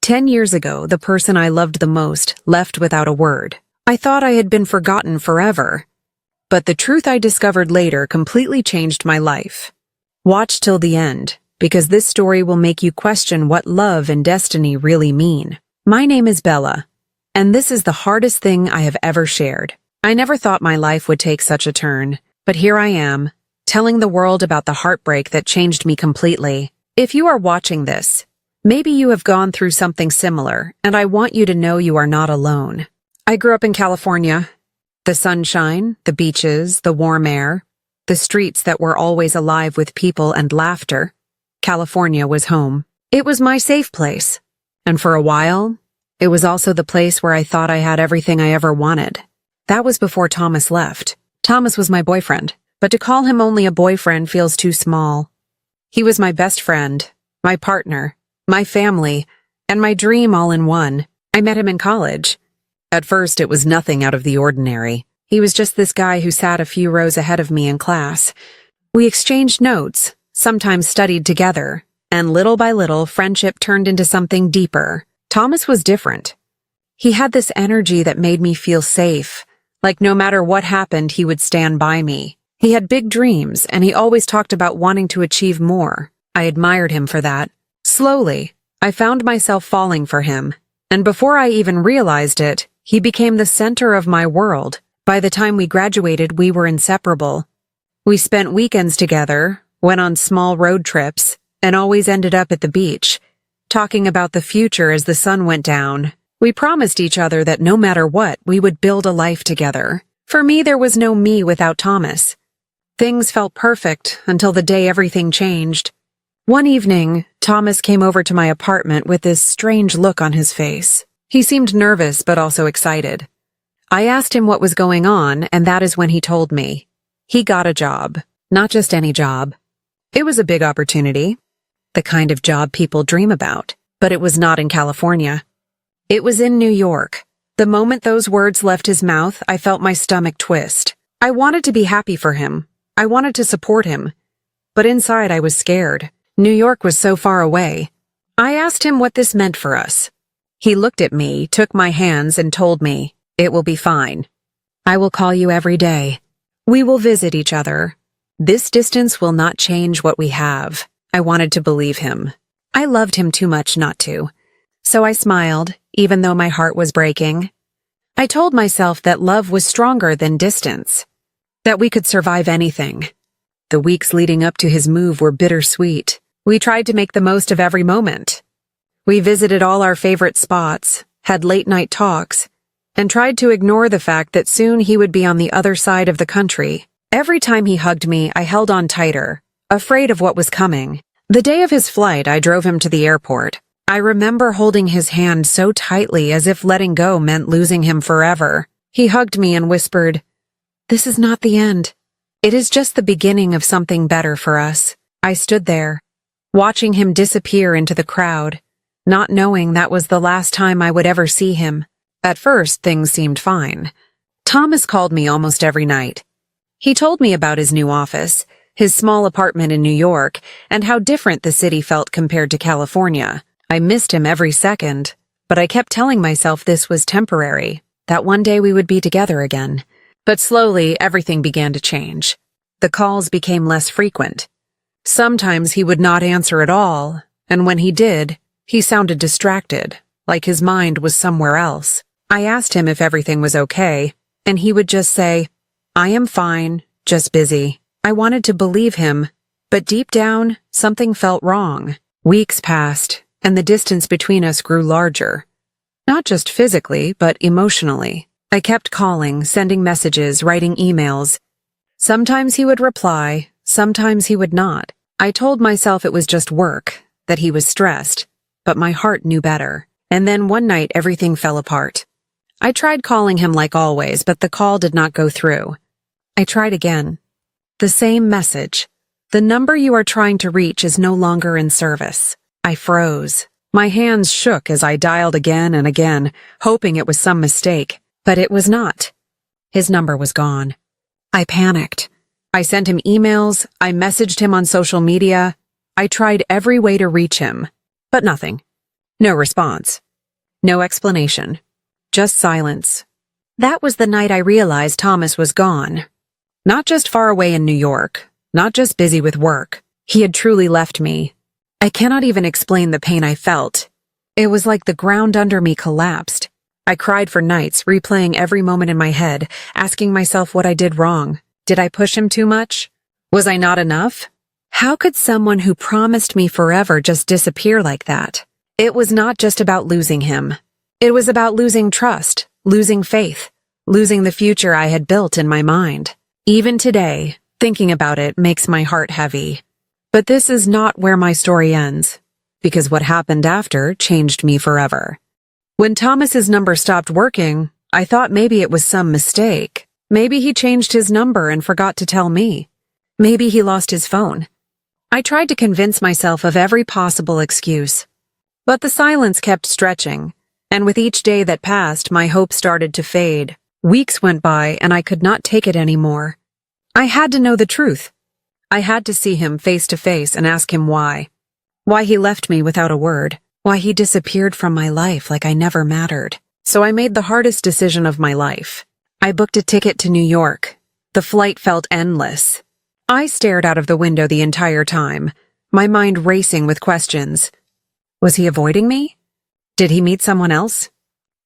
10 years ago, the person I loved the most left without a word. I thought I had been forgotten forever. But the truth I discovered later completely changed my life. Watch till the end, because this story will make you question what love and destiny really mean. My name is Bella, and this is the hardest thing I have ever shared. I never thought my life would take such a turn, but here I am, telling the world about the heartbreak that changed me completely. If you are watching this, maybe you have gone through something similar, and I want you to know you are not alone. I grew up in California. The sunshine, the beaches, the warm air, the streets that were always alive with people and laughter. California was home. It was my safe place. And for a while, it was also the place where I thought I had everything I ever wanted. That was before Thomas left. Thomas was my boyfriend, but to call him only a boyfriend feels too small. He was my best friend, my partner, my family, and my dream all in one. I met him in college. At first, it was nothing out of the ordinary. He was just this guy who sat a few rows ahead of me in class. We exchanged notes, sometimes studied together, and little by little, friendship turned into something deeper. Thomas was different. He had this energy that made me feel safe, like no matter what happened, he would stand by me. He had big dreams, and he always talked about wanting to achieve more. I admired him for that. Slowly, I found myself falling for him, and before I even realized it, he became the center of my world. By the time we graduated, we were inseparable. We spent weekends together, went on small road trips, and always ended up at the beach, talking about the future as the sun went down. We promised each other that no matter what, we would build a life together. For me, there was no me without Thomas. Things felt perfect until the day everything changed. One evening, Thomas came over to my apartment with this strange look on his face. He seemed nervous but also excited. I asked him what was going on, and that is when he told me. He got a job. Not just any job. It was a big opportunity. The kind of job people dream about. But it was not in California. It was in New York. The moment those words left his mouth, I felt my stomach twist. I wanted to be happy for him. I wanted to support him. But inside I was scared. New York was so far away. I asked him what this meant for us. He looked at me, took my hands, and told me, "It will be fine. I will call you every day. We will visit each other. This distance will not change what we have." I wanted to believe him. I loved him too much not to. So I smiled, even though my heart was breaking. I told myself that love was stronger than distance, that we could survive anything. The weeks leading up to his move were bittersweet. We tried to make the most of every moment. We visited all our favorite spots, had late-night talks, and tried to ignore the fact that soon he would be on the other side of the country. Every time he hugged me, I held on tighter, afraid of what was coming. The day of his flight, I drove him to the airport. I remember holding his hand so tightly as if letting go meant losing him forever. He hugged me and whispered, "This is not the end. It is just the beginning of something better for us." I stood there, watching him disappear into the crowd, not knowing that was the last time I would ever see him. At first, things seemed fine. Thomas called me almost every night. He told me about his new office, his small apartment in New York, and how different the city felt compared to California. I missed him every second, but I kept telling myself this was temporary, that one day we would be together again. But slowly, everything began to change. The calls became less frequent. Sometimes he would not answer at all, and when he did, he sounded distracted, like his mind was somewhere else. I asked him if everything was okay, and he would just say, "I am fine, just busy." I wanted to believe him, but deep down, something felt wrong. Weeks passed, and the distance between us grew larger. Not just physically, but emotionally. I kept calling, sending messages, writing emails. Sometimes he would reply, sometimes he would not. I told myself it was just work, that he was stressed, but my heart knew better. And then one night everything fell apart. I tried calling him like always, but the call did not go through. I tried again. The same message. The number you are trying to reach is no longer in service. I froze. My hands shook as I dialed again and again, hoping it was some mistake. But it was not. His number was gone. I panicked. I sent him emails, I messaged him on social media. I tried every way to reach him, but nothing. No response. No explanation. Just silence. That was the night I realized Thomas was gone. Not just far away in New York, not just busy with work. He had truly left me. I cannot even explain the pain I felt. It was like the ground under me collapsed. I cried for nights, replaying every moment in my head, asking myself what I did wrong. Did I push him too much? Was I not enough? How could someone who promised me forever just disappear like that? It was not just about losing him. It was about losing trust, losing faith, losing the future I had built in my mind. Even today, thinking about it makes my heart heavy. But this is not where my story ends, because what happened after changed me forever. When Thomas's number stopped working, I thought maybe it was some mistake. Maybe he changed his number and forgot to tell me. Maybe he lost his phone. I tried to convince myself of every possible excuse. But the silence kept stretching, and with each day that passed, my hope started to fade. Weeks went by, and I could not take it anymore. I had to know the truth. I had to see him face to face and ask him why. Why he left me without a word. Why he disappeared from my life like I never mattered. So I made the hardest decision of my life. I booked a ticket to New York. The flight felt endless. I stared out of the window the entire time, my mind racing with questions. Was he avoiding me? Did he meet someone else?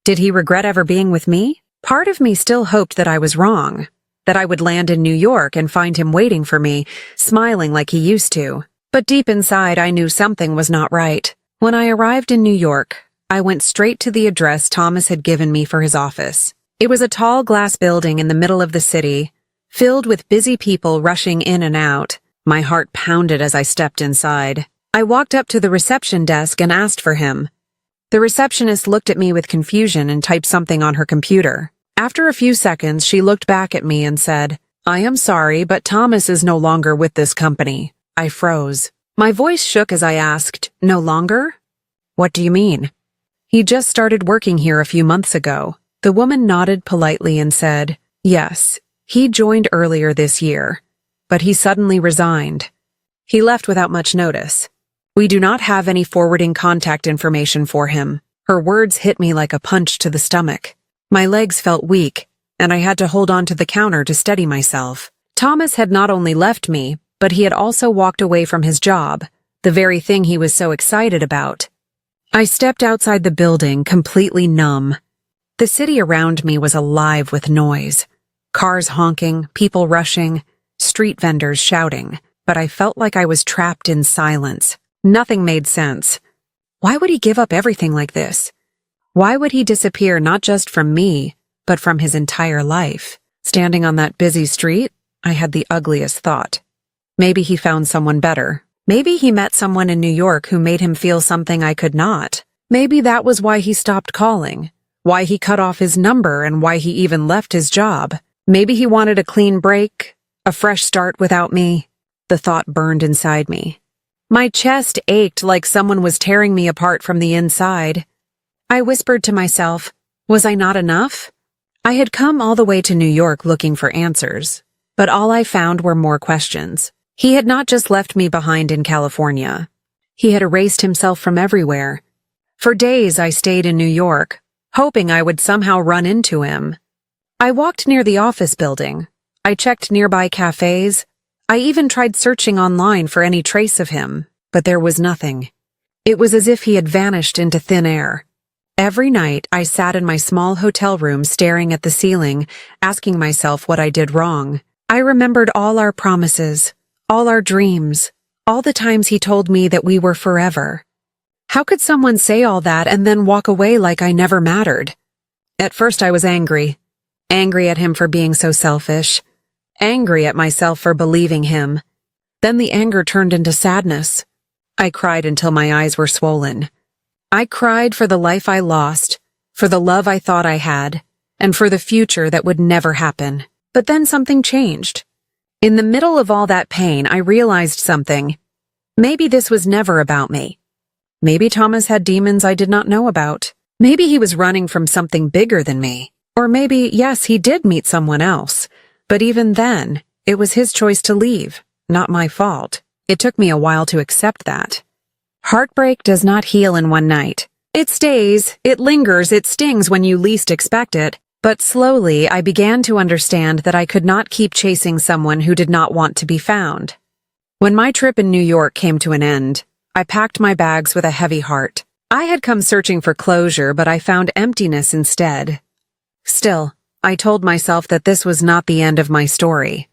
Did he regret ever being with me? Part of me still hoped that I was wrong, that I would land in New York and find him waiting for me, smiling like he used to. But deep inside, I knew something was not right. When I arrived in New York, I went straight to the address Thomas had given me for his office. It was a tall glass building in the middle of the city, filled with busy people rushing in and out. My heart pounded as I stepped inside. I walked up to the reception desk and asked for him. The receptionist looked at me with confusion and typed something on her computer. After a few seconds, she looked back at me and said, "I am sorry, but Thomas is no longer with this company." I froze. My voice shook as I asked, "No longer? What do you mean?" "He just started working here a few months ago." The woman nodded politely and said, "Yes, he joined earlier this year, but he suddenly resigned. He left without much notice. We do not have any forwarding contact information for him." Her words hit me like a punch to the stomach. My legs felt weak, and I had to hold on to the counter to steady myself. Thomas had not only left me, but he had also walked away from his job, the very thing he was so excited about. I stepped outside the building, completely numb. The city around me was alive with noise. Cars honking, people rushing, street vendors shouting, but I felt like I was trapped in silence. Nothing made sense. Why would he give up everything like this? Why would he disappear not just from me, but from his entire life? Standing on that busy street, I had the ugliest thought. Maybe he found someone better. Maybe he met someone in New York who made him feel something I could not. Maybe that was why he stopped calling, why he cut off his number, and why he even left his job. Maybe he wanted a clean break, a fresh start without me. The thought burned inside me. My chest ached like someone was tearing me apart from the inside. I whispered to myself, was I not enough? I had come all the way to New York looking for answers, but all I found were more questions. He had not just left me behind in California. He had erased himself from everywhere. For days I stayed in New York, hoping I would somehow run into him. I walked near the office building. I checked nearby cafes. I even tried searching online for any trace of him, but there was nothing. It was as if he had vanished into thin air. Every night, I sat in my small hotel room staring at the ceiling, asking myself what I did wrong. I remembered all our promises, all our dreams, all the times he told me that we were forever. How could someone say all that and then walk away like I never mattered? At first I was angry. Angry at him for being so selfish. Angry at myself for believing him. Then the anger turned into sadness. I cried until my eyes were swollen. I cried for the life I lost, for the love I thought I had, and for the future that would never happen. But then something changed. In the middle of all that pain, I realized something. Maybe this was never about me. Maybe Thomas had demons I did not know about. Maybe he was running from something bigger than me. Or maybe, yes, he did meet someone else. But even then, it was his choice to leave, not my fault. It took me a while to accept that. Heartbreak does not heal in one night. It stays, it lingers, it stings when you least expect it. But slowly, I began to understand that I could not keep chasing someone who did not want to be found. When my trip in New York came to an end, I packed my bags with a heavy heart. I had come searching for closure, but I found emptiness instead. Still, I told myself that this was not the end of my story.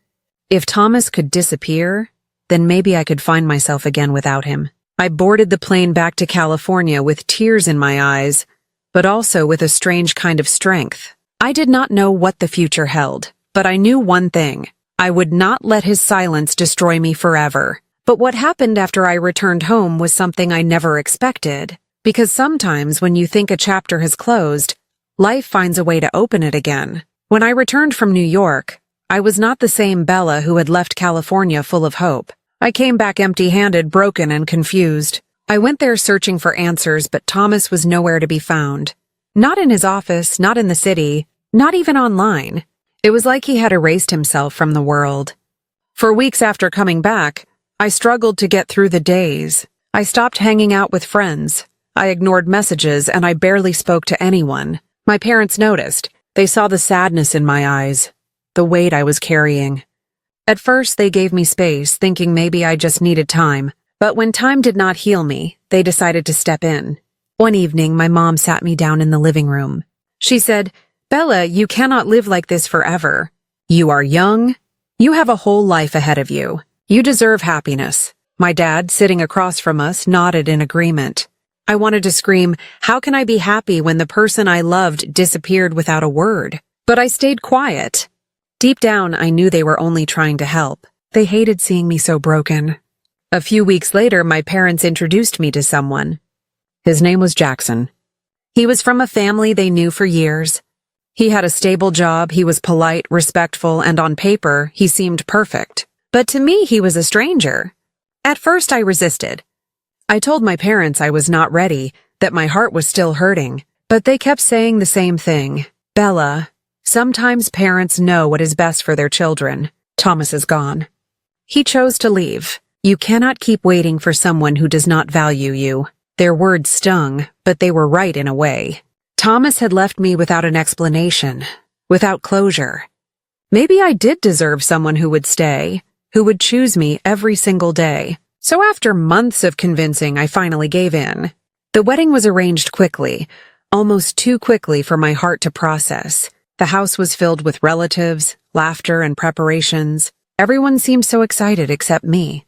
If Thomas could disappear, then maybe I could find myself again without him. I boarded the plane back to California with tears in my eyes, but also with a strange kind of strength. I did not know what the future held, but I knew one thing. I would not let his silence destroy me forever. But what happened after I returned home was something I never expected. Because sometimes when you think a chapter has closed, life finds a way to open it again. When I returned from New York, I was not the same Bella who had left California full of hope. I came back empty-handed, broken, and confused. I went there searching for answers, but Thomas was nowhere to be found. Not in his office, not in the city, not even online. It was like he had erased himself from the world. For weeks after coming back, I struggled to get through the days. I stopped hanging out with friends. I ignored messages, and I barely spoke to anyone. My parents noticed. They saw the sadness in my eyes, the weight I was carrying. At first, they gave me space, thinking maybe I just needed time. But when time did not heal me, they decided to step in. One evening, my mom sat me down in the living room. She said, "Bella, you cannot live like this forever. You are young. You have a whole life ahead of you. You deserve happiness." My dad, sitting across from us, nodded in agreement. I wanted to scream, "How can I be happy when the person I loved disappeared without a word?" But I stayed quiet. Deep down, I knew they were only trying to help. They hated seeing me so broken. A few weeks later, my parents introduced me to someone. His name was Jackson. He was from a family they knew for years. He had a stable job, he was polite, respectful, and on paper, he seemed perfect. But to me, he was a stranger. At first, I resisted. I told my parents I was not ready, that my heart was still hurting, but they kept saying the same thing. "Bella, sometimes parents know what is best for their children. Thomas is gone. He chose to leave. You cannot keep waiting for someone who does not value you." Their words stung, but they were right in a way. Thomas had left me without an explanation, without closure. Maybe I did deserve someone who would stay, who would choose me every single day. So after months of convincing, I finally gave in. The wedding was arranged quickly, almost too quickly for my heart to process. The house was filled with relatives, laughter, and preparations. Everyone seemed so excited except me.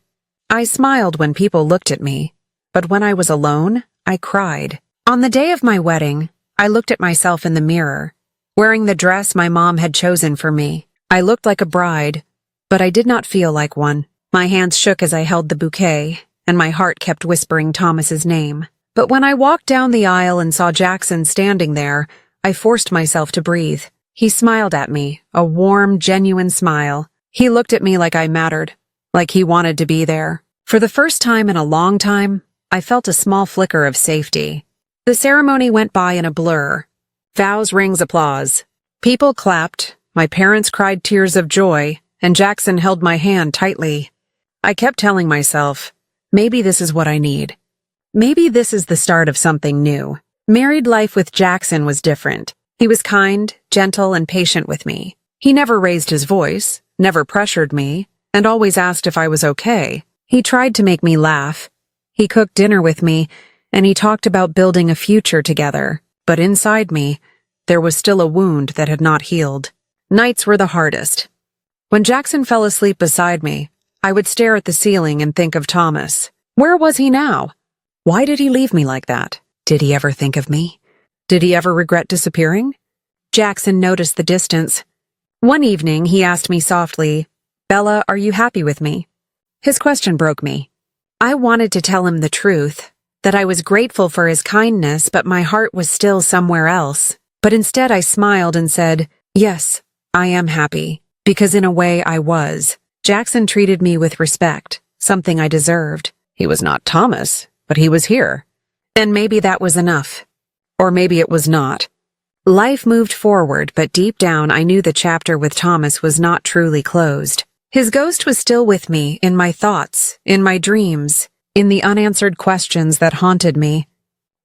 I smiled when people looked at me, but when I was alone, I cried. On the day of my wedding, I looked at myself in the mirror, wearing the dress my mom had chosen for me. I looked like a bride, but I did not feel like one. My hands shook as I held the bouquet, and my heart kept whispering Thomas's name. But when I walked down the aisle and saw Jackson standing there, I forced myself to breathe. He smiled at me, a warm, genuine smile. He looked at me like I mattered, like he wanted to be there. For the first time in a long time, I felt a small flicker of safety. The ceremony went by in a blur. Vows, rings, applause. People clapped, my parents cried tears of joy, and Jackson held my hand tightly. I kept telling myself, maybe this is what I need. Maybe this is the start of something new. Married life with Jackson was different. He was kind, gentle, and patient with me. He never raised his voice, never pressured me, and always asked if I was okay. He tried to make me laugh. He cooked dinner with me, and he talked about building a future together. But inside me, there was still a wound that had not healed. Nights were the hardest. When Jackson fell asleep beside me, I would stare at the ceiling and think of Thomas. Where was he now? Why did he leave me like that? Did he ever think of me? Did he ever regret disappearing? Jackson noticed the distance. One evening, he asked me softly, "Bella, are you happy with me?" His question broke me. I wanted to tell him the truth, that I was grateful for his kindness, but my heart was still somewhere else. But instead I smiled and said, "Yes, I am happy," because in a way I was. Jackson treated me with respect, something I deserved. He was not Thomas, but he was here. And maybe that was enough. Or maybe it was not. Life moved forward, but deep down I knew the chapter with Thomas was not truly closed. His ghost was still with me, in my thoughts, in my dreams, in the unanswered questions that haunted me.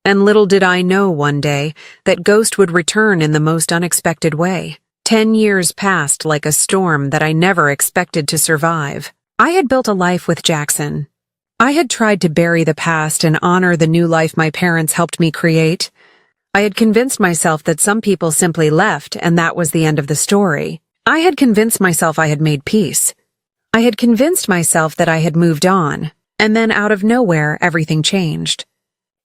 And little did I know one day that Ghost would return in the most unexpected way. 10 years passed like a storm that I never expected to survive. I had built a life with Jackson. I had tried to bury the past and honor the new life my parents helped me create. I had convinced myself that some people simply left and that was the end of the story. I had convinced myself I had made peace. I had convinced myself that I had moved on. And then out of nowhere, everything changed.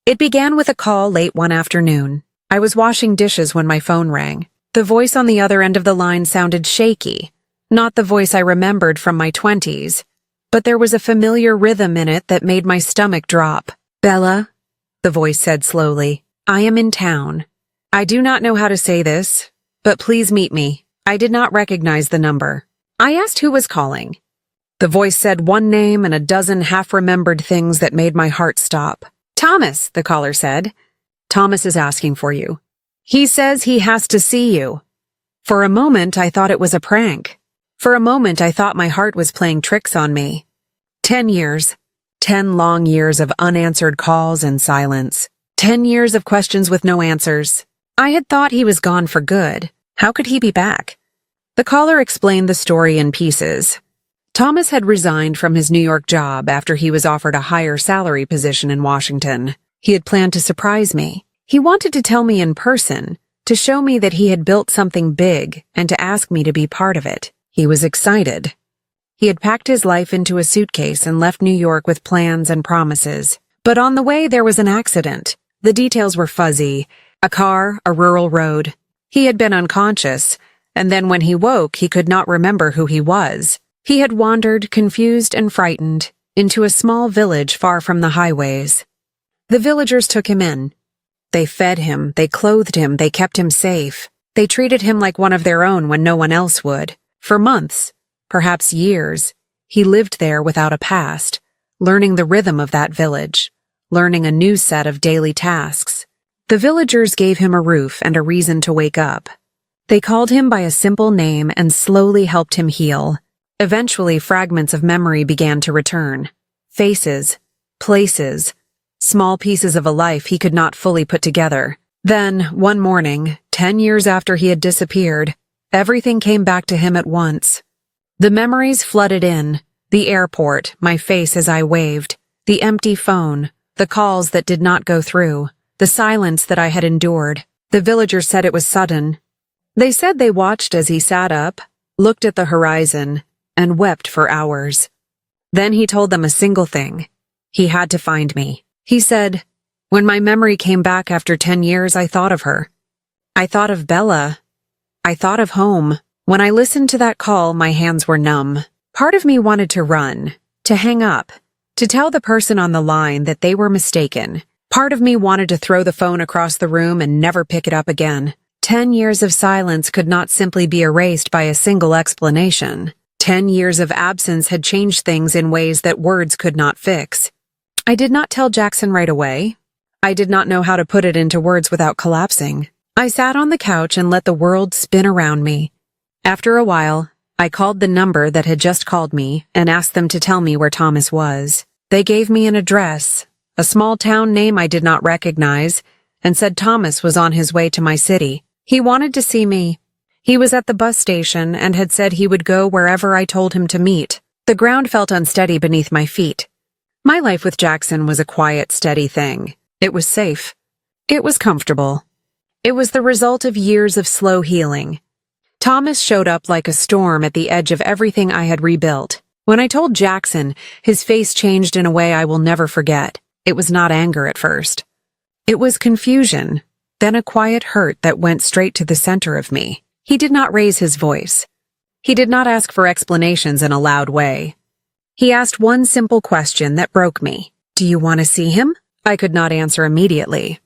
It began with a call late one afternoon. I was washing dishes when my phone rang. The voice on the other end of the line sounded shaky, not the voice I remembered from my 20s, but there was a familiar rhythm in it that made my stomach drop. "Bella," the voice said slowly, "I am in town. I do not know how to say this, but please meet me." I did not recognize the number. I asked who was calling. The voice said one name and a dozen half-remembered things that made my heart stop. "Thomas," the caller said. "Thomas is asking for you. He says he has to see you." For a moment, I thought it was a prank. For a moment, I thought my heart was playing tricks on me. 10 years. 10 long years of unanswered calls and silence. 10 years of questions with no answers. I had thought he was gone for good. How could he be back? The caller explained the story in pieces. Thomas had resigned from his New York job after he was offered a higher salary position in Washington. He had planned to surprise me. He wanted to tell me in person, to show me that he had built something big and to ask me to be part of it. He was excited. He had packed his life into a suitcase and left New York with plans and promises. But on the way there was an accident. The details were fuzzy. A car, a rural road. He had been unconscious, and then when he woke, he could not remember who he was. He had wandered, confused and frightened, into a small village far from the highways. The villagers took him in. They fed him, they clothed him, they kept him safe. They treated him like one of their own when no one else would. For months, perhaps years, he lived there without a past, learning the rhythm of that village, learning a new set of daily tasks. The villagers gave him a roof and a reason to wake up. They called him by a simple name and slowly helped him heal. Eventually, fragments of memory began to return. Faces, places, small pieces of a life he could not fully put together. Then, one morning, 10 years after he had disappeared, everything came back to him at once. The memories flooded in, the airport, my face as I waved, the empty phone, the calls that did not go through, the silence that I had endured. The villagers said it was sudden. They said they watched as he sat up, looked at the horizon, and wept for hours. Then he told them a single thing. He had to find me. He said, "When my memory came back after 10 years, I thought of her. I thought of Bella. I thought of home." When I listened to that call, my hands were numb. Part of me wanted to run, to hang up, to tell the person on the line that they were mistaken. Part of me wanted to throw the phone across the room and never pick it up again. 10 years of silence could not simply be erased by a single explanation. 10 years of absence had changed things in ways that words could not fix. I did not tell Jackson right away. I did not know how to put it into words without collapsing. I sat on the couch and let the world spin around me. After a while, I called the number that had just called me and asked them to tell me where Thomas was. They gave me an address, a small town name I did not recognize, and said Thomas was on his way to my city. He wanted to see me. He was at the bus station and had said he would go wherever I told him to meet. The ground felt unsteady beneath my feet. My life with Jackson was a quiet, steady thing. It was safe. It was comfortable. It was the result of years of slow healing. Thomas showed up like a storm at the edge of everything I had rebuilt. When I told Jackson, his face changed in a way I will never forget. It was not anger at first. It was confusion, then a quiet hurt that went straight to the center of me. He did not raise his voice. He did not ask for explanations in a loud way. He asked one simple question that broke me. "Do you want to see him?" I could not answer immediately.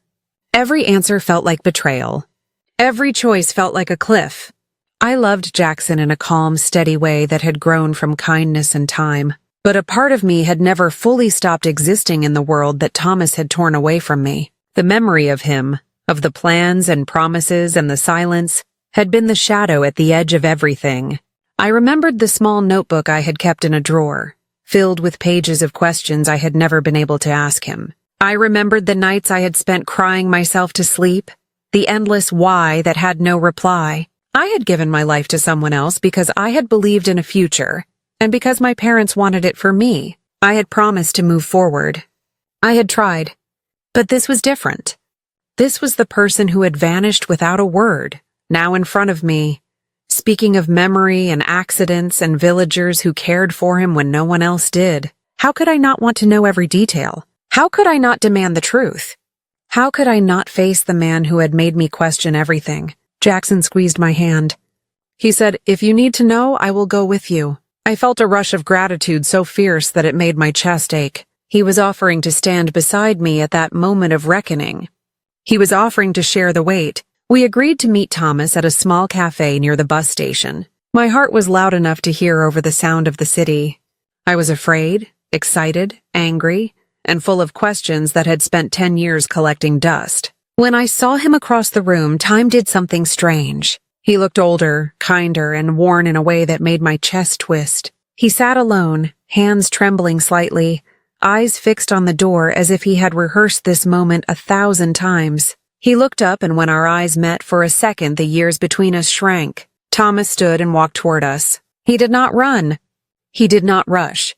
Every answer felt like betrayal. Every choice felt like a cliff. I loved Jackson in a calm, steady way that had grown from kindness and time, but a part of me had never fully stopped existing in the world that Thomas had torn away from me. The memory of him, of the plans and promises and the silence, had been the shadow at the edge of everything. I remembered the small notebook I had kept in a drawer, filled with pages of questions I had never been able to ask him. I remembered the nights I had spent crying myself to sleep, the endless why that had no reply. I had given my life to someone else because I had believed in a future, and because my parents wanted it for me. I had promised to move forward. I had tried. But this was different. This was the person who had vanished without a word, now in front of me, speaking of memory and accidents and villagers who cared for him when no one else did. How could I not want to know every detail? How could I not demand the truth? How could I not face the man who had made me question everything? Jackson squeezed my hand. He said, "If you need to know, I will go with you." I felt a rush of gratitude so fierce that it made my chest ache. He was offering to stand beside me at that moment of reckoning. He was offering to share the weight. We agreed to meet Thomas at a small cafe near the bus station. My heart was loud enough to hear over the sound of the city. I was afraid, excited, angry, and full of questions that had spent 10 years collecting dust. When I saw him across the room, time did something strange. He looked older, kinder, and worn in a way that made my chest twist. He sat alone, hands trembling slightly, eyes fixed on the door as if he had rehearsed this moment 1,000 times. He looked up, and when our eyes met for a second, the years between us shrank. Thomas stood and walked toward us. He did not run. He did not rush.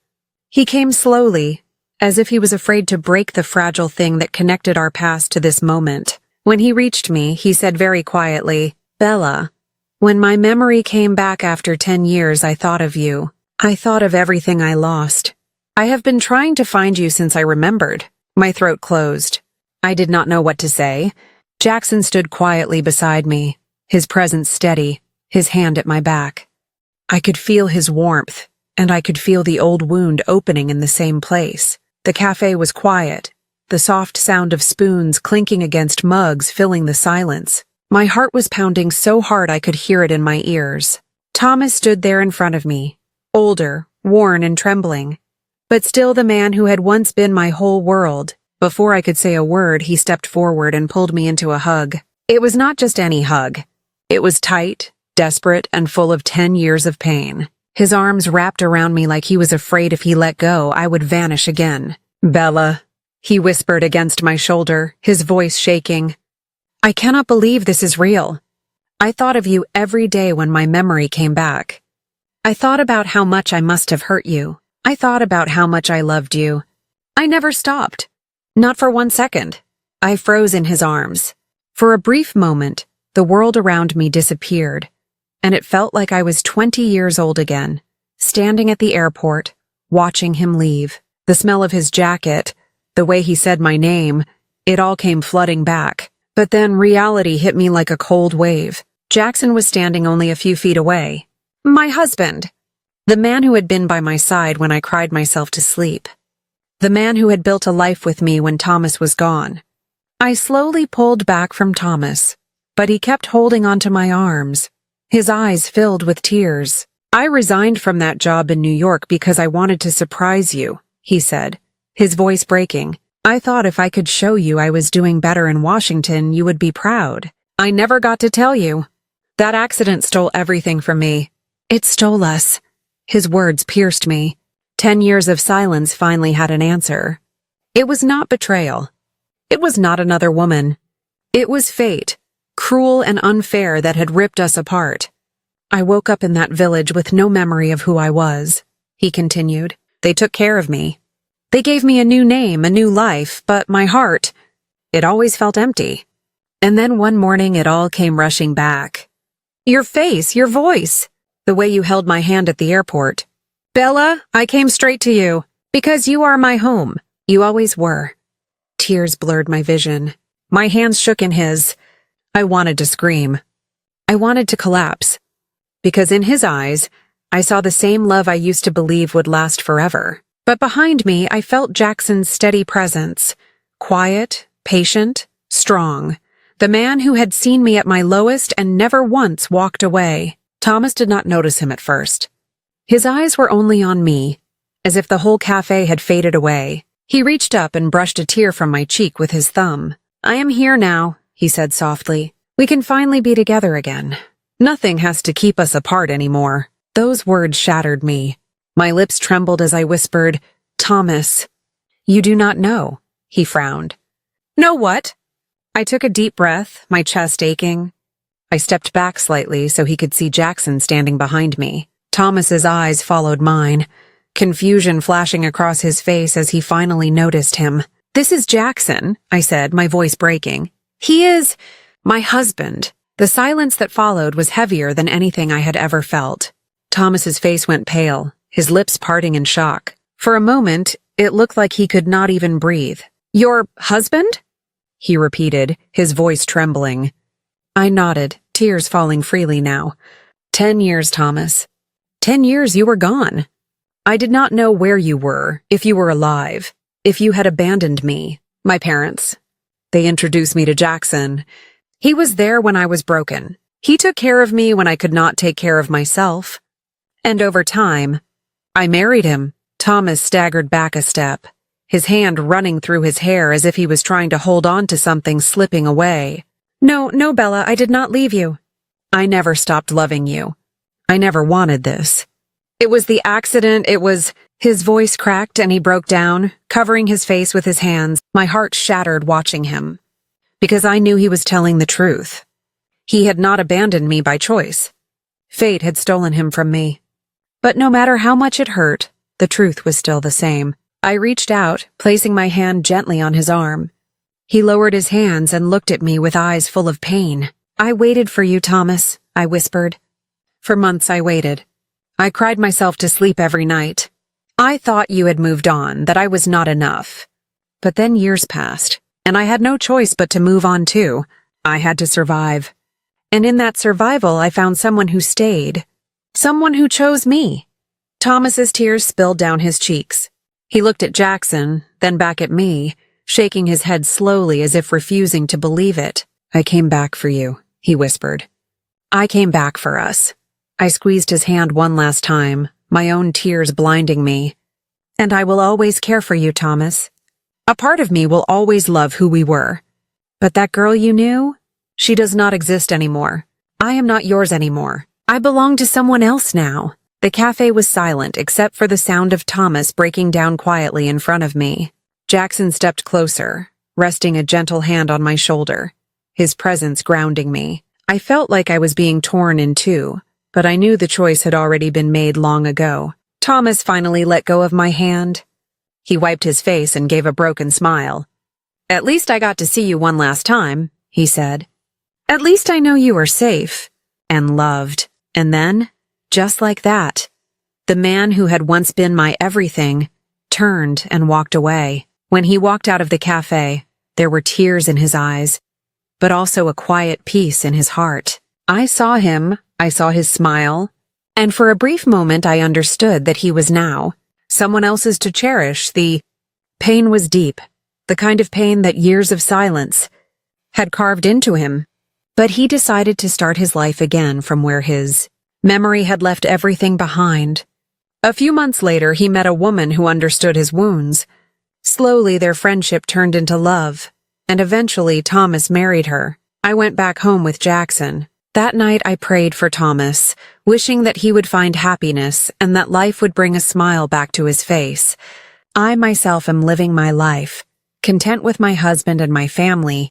He came slowly, as if he was afraid to break the fragile thing that connected our past to this moment. When he reached me, he said very quietly, "Bella, when my memory came back after 10 years, I thought of you. I thought of everything I lost. I have been trying to find you since I remembered." My throat closed. I did not know what to say. Jackson stood quietly beside me, his presence steady, his hand at my back. I could feel his warmth, and I could feel the old wound opening in the same place. The cafe was quiet, the soft sound of spoons clinking against mugs filling the silence. My heart was pounding so hard I could hear it in my ears. Thomas stood there in front of me, older, worn and trembling, but still the man who had once been my whole world. Before I could say a word, he stepped forward and pulled me into a hug. It was not just any hug. It was tight, desperate, and full of 10 years of pain. His arms wrapped around me like he was afraid if he let go, I would vanish again. "Bella," he whispered against my shoulder, his voice shaking. "I cannot believe this is real. I thought of you every day when my memory came back. I thought about how much I must have hurt you. I thought about how much I loved you. I never stopped. Not for 1 second." I froze in his arms. For a brief moment, the world around me disappeared, and it felt like I was 20 years old again, standing at the airport, watching him leave. The smell of his jacket, the way he said my name, it all came flooding back. But then reality hit me like a cold wave. Jackson was standing only a few feet away. My husband. The man who had been by my side when I cried myself to sleep. The man who had built a life with me when Thomas was gone. I slowly pulled back from Thomas, but he kept holding onto my arms, his eyes filled with tears. "I resigned from that job in New York because I wanted to surprise you," he said, his voice breaking. "I thought if I could show you I was doing better in Washington, you would be proud. I never got to tell you. That accident stole everything from me. It stole us." His words pierced me. 10 years of silence finally had an answer. It was not betrayal. It was not another woman. It was fate, cruel and unfair, that had ripped us apart. "I woke up in that village with no memory of who I was," he continued. "They took care of me. They gave me a new name, a new life, but my heart, it always felt empty. And then one morning it all came rushing back. Your face, your voice, the way you held my hand at the airport. Bella, I came straight to you, because you are my home. You always were." Tears blurred my vision. My hands shook in his. I wanted to scream. I wanted to collapse. Because in his eyes, I saw the same love I used to believe would last forever. But behind me, I felt Jackson's steady presence. Quiet, patient, strong. The man who had seen me at my lowest and never once walked away. Thomas did not notice him at first. His eyes were only on me, as if the whole cafe had faded away. He reached up and brushed a tear from my cheek with his thumb. "I am here now," he said softly. "We can finally be together again. Nothing has to keep us apart anymore." Those words shattered me. My lips trembled as I whispered, "Thomas, you do not know. he frowned. No what? I took a deep breath, my chest aching. I stepped back slightly so he could see Jackson standing behind me. Thomas's eyes followed mine, confusion flashing across his face as he finally noticed him. This is Jackson, I said, my voice breaking. He is my husband. The silence that followed was heavier than anything I had ever felt. Thomas's face went pale, his lips parting in shock. For a moment, it looked like he could not even breathe. Your husband? He repeated, his voice trembling. I nodded, tears falling freely now. 10 years, Thomas. 10 years you were gone. I did not know where you were, if you were alive, if you had abandoned me, my parents. They introduced me to Jackson. He was there when I was broken. He took care of me when I could not take care of myself. And over time, I married him. Thomas staggered back a step, his hand running through his hair as if he was trying to hold on to something slipping away. No, Bella, I did not leave you. I never stopped loving you. I never wanted this. It was the accident, it was... His voice cracked and he broke down, covering his face with his hands. My heart shattered watching him. Because I knew he was telling the truth. He had not abandoned me by choice. Fate had stolen him from me. But no matter how much it hurt, the truth was still the same. I reached out, placing my hand gently on his arm. He lowered his hands and looked at me with eyes full of pain. I waited for you, Thomas, I whispered. For months I waited. I cried myself to sleep every night. I thought you had moved on, that I was not enough. But then years passed, and I had no choice but to move on too. I had to survive. And in that survival, I found someone who stayed. Someone who chose me. Thomas's tears spilled down his cheeks. He looked at Jackson, then back at me, shaking his head slowly as if refusing to believe it. I came back for you, he whispered. I came back for us. I squeezed his hand one last time, my own tears blinding me. And I will always care for you, Thomas. A part of me will always love who we were. But that girl you knew? She does not exist anymore. I am not yours anymore. I belong to someone else now. The cafe was silent except for the sound of Thomas breaking down quietly in front of me. Jackson stepped closer, resting a gentle hand on my shoulder, his presence grounding me. I felt like I was being torn in two, but I knew the choice had already been made long ago. Thomas finally let go of my hand. He wiped his face and gave a broken smile. At least I got to see you one last time, he said. At least I know you are safe and loved. And then, just like that, the man who had once been my everything turned and walked away. When he walked out of the cafe, there were tears in his eyes, but also a quiet peace in his heart. I saw him, I saw his smile, and for a brief moment I understood that he was now someone else's to cherish. The pain was deep, the kind of pain that years of silence had carved into him. But he decided to start his life again from where his memory had left everything behind. A few months later, he met a woman who understood his wounds. Slowly, their friendship turned into love, and eventually Thomas married her. I went back home with Jackson. That night, I prayed for Thomas, wishing that he would find happiness and that life would bring a smile back to his face. I myself am living my life, content with my husband and my family.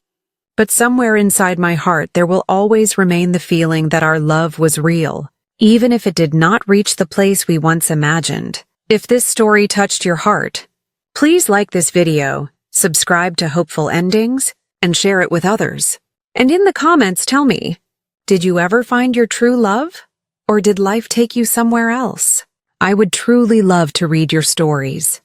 But somewhere inside my heart, there will always remain the feeling that our love was real, even if it did not reach the place we once imagined. If this story touched your heart, please like this video, subscribe to Hopeful Endings, and share it with others. And in the comments, tell me, did you ever find your true love? Or did life take you somewhere else? I would truly love to read your stories.